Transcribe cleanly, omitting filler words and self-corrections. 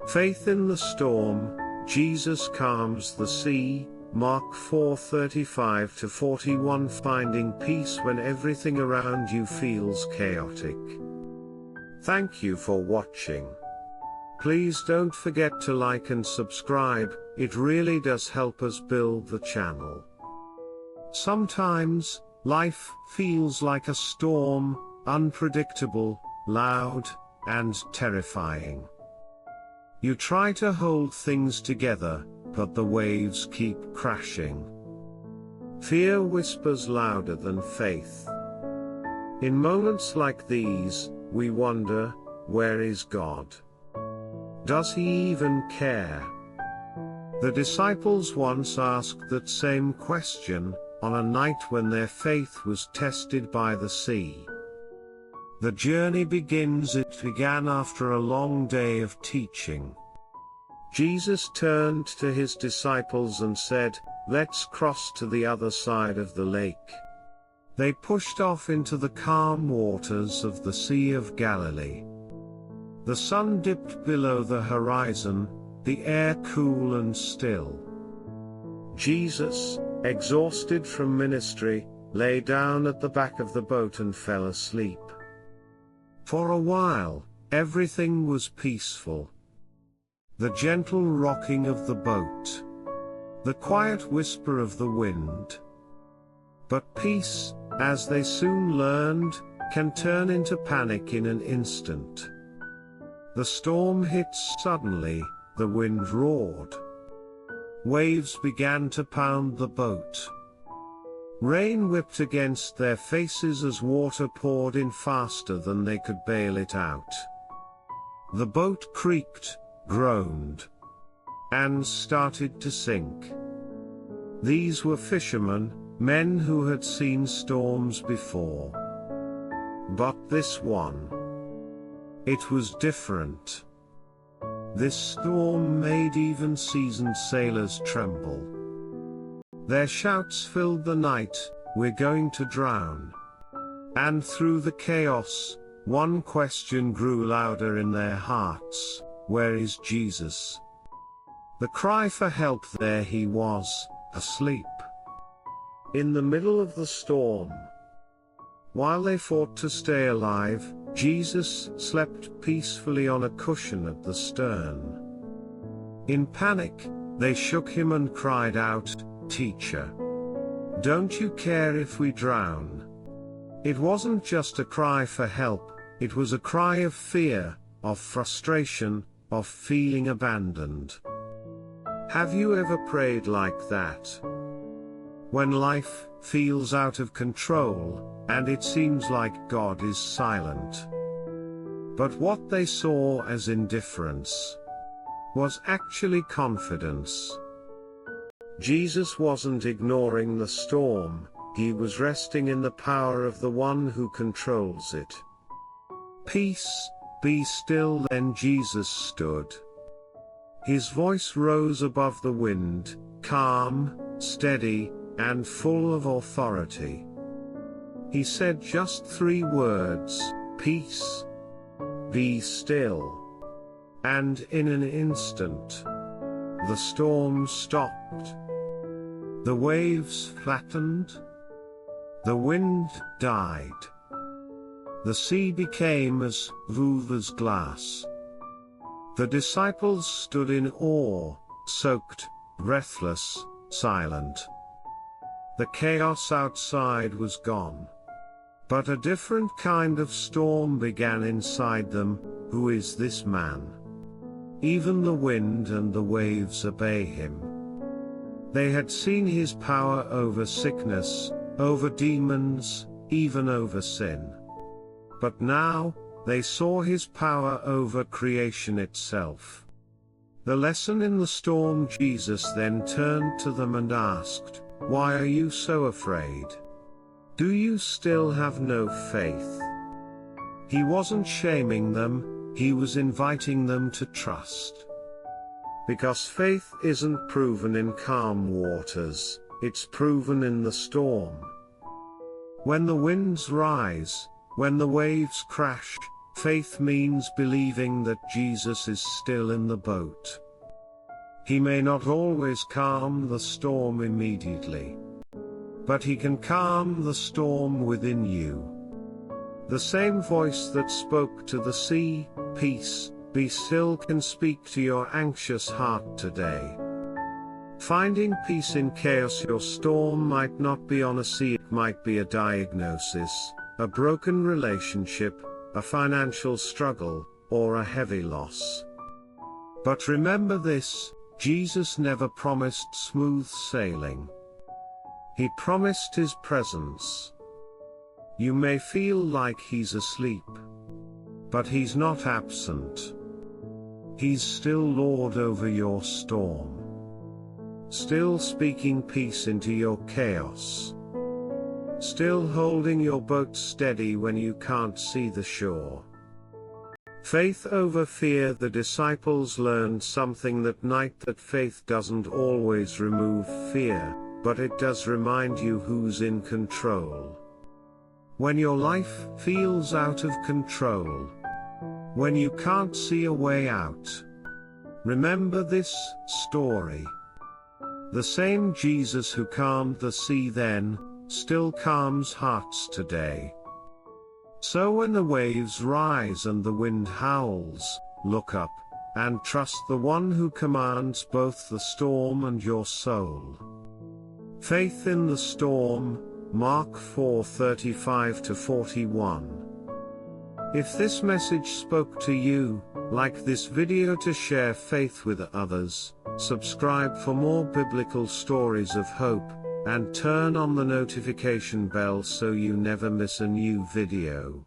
Faith in the storm, Jesus calms the sea, Mark 4:35-41. Finding peace when everything around you feels chaotic. Thank you for watching. Please don't forget to like and subscribe, it really does help us build the channel. Sometimes, life feels like a storm, unpredictable, loud, and terrifying. You try to hold things together, but the waves keep crashing. Fear whispers louder than faith. In moments like these, we wonder, where is God? Does he even care? The disciples once asked that same question, on a night when their faith was tested by the sea. The journey begins. It began after a long day of teaching. Jesus turned to his disciples and said, "Let's cross to the other side of the lake." They pushed off into the calm waters of the Sea of Galilee. The sun dipped below the horizon, the air cool and still. Jesus, exhausted from ministry, lay down at the back of the boat and fell asleep. For a while, everything was peaceful. The gentle rocking of the boat, the quiet whisper of the wind. But peace, as they soon learned, can turn into panic in an instant. The storm hit suddenly, the wind roared. Waves began to pound the boat. Rain whipped against their faces as water poured in faster than they could bail it out. The boat creaked, groaned, and started to sink. These were fishermen, men who had seen storms before. But this one, it was different. This storm made even seasoned sailors tremble. Their shouts filled the night, "We're going to drown." And through the chaos, one question grew louder in their hearts: where is Jesus? The cry for help, there he was, asleep. In the middle of the storm. While they fought to stay alive, Jesus slept peacefully on a cushion at the stern. In panic, they shook him and cried out, "Teacher, don't you care if we drown?" It wasn't just a cry for help, it was a cry of fear, of frustration, of feeling abandoned. Have you ever prayed like that? When life feels out of control, and it seems like God is silent. But what they saw as indifference was actually confidence. Jesus wasn't ignoring the storm, he was resting in the power of the one who controls it. "Peace, be still." Then Jesus stood. His voice rose above the wind, calm, steady, and full of authority. He said just 3 words, "Peace, be still." And in an instant, the storm stopped. The waves flattened. The wind died. The sea became as smooth as glass. The disciples stood in awe, soaked, breathless, silent. The chaos outside was gone. But a different kind of storm began inside them. Who is this man? Even the wind and the waves obey him. They had seen his power over sickness, over demons, even over sin. But now, they saw his power over creation itself. The lesson in the storm. Jesus then turned to them and asked, "Why are you so afraid? Do you still have no faith?" He wasn't shaming them, he was inviting them to trust. Because faith isn't proven in calm waters, it's proven in the storm. When the winds rise, when the waves crash, Faith means believing that Jesus is still in the boat. He may not always calm the storm immediately, but he can calm the storm within you. The same voice that spoke to the sea, "Peace, be still," can speak to your anxious heart today. Finding peace in chaos. Your storm might not be on a sea, it might be a diagnosis, a broken relationship, a financial struggle, or a heavy loss. But remember this: Jesus never promised smooth sailing. He promised his presence. You may feel like he's asleep, but he's not absent. He's still Lord over your storm, still speaking peace into your chaos, still holding your boat steady when you can't see the shore. Faith over fear. The disciples learned something that night, that faith doesn't always remove fear, but it does remind you who's in control. When your life feels out of control, when you can't see a way out, remember this story. The same Jesus who calmed the sea then, still calms hearts today. So when the waves rise and the wind howls, look up, and trust the one who commands both the storm and your soul. Faith in the storm. Mark 4:35-41. If this message spoke to you, like this video to share faith with others, subscribe for more biblical stories of hope, and turn on the notification bell so you never miss a new video.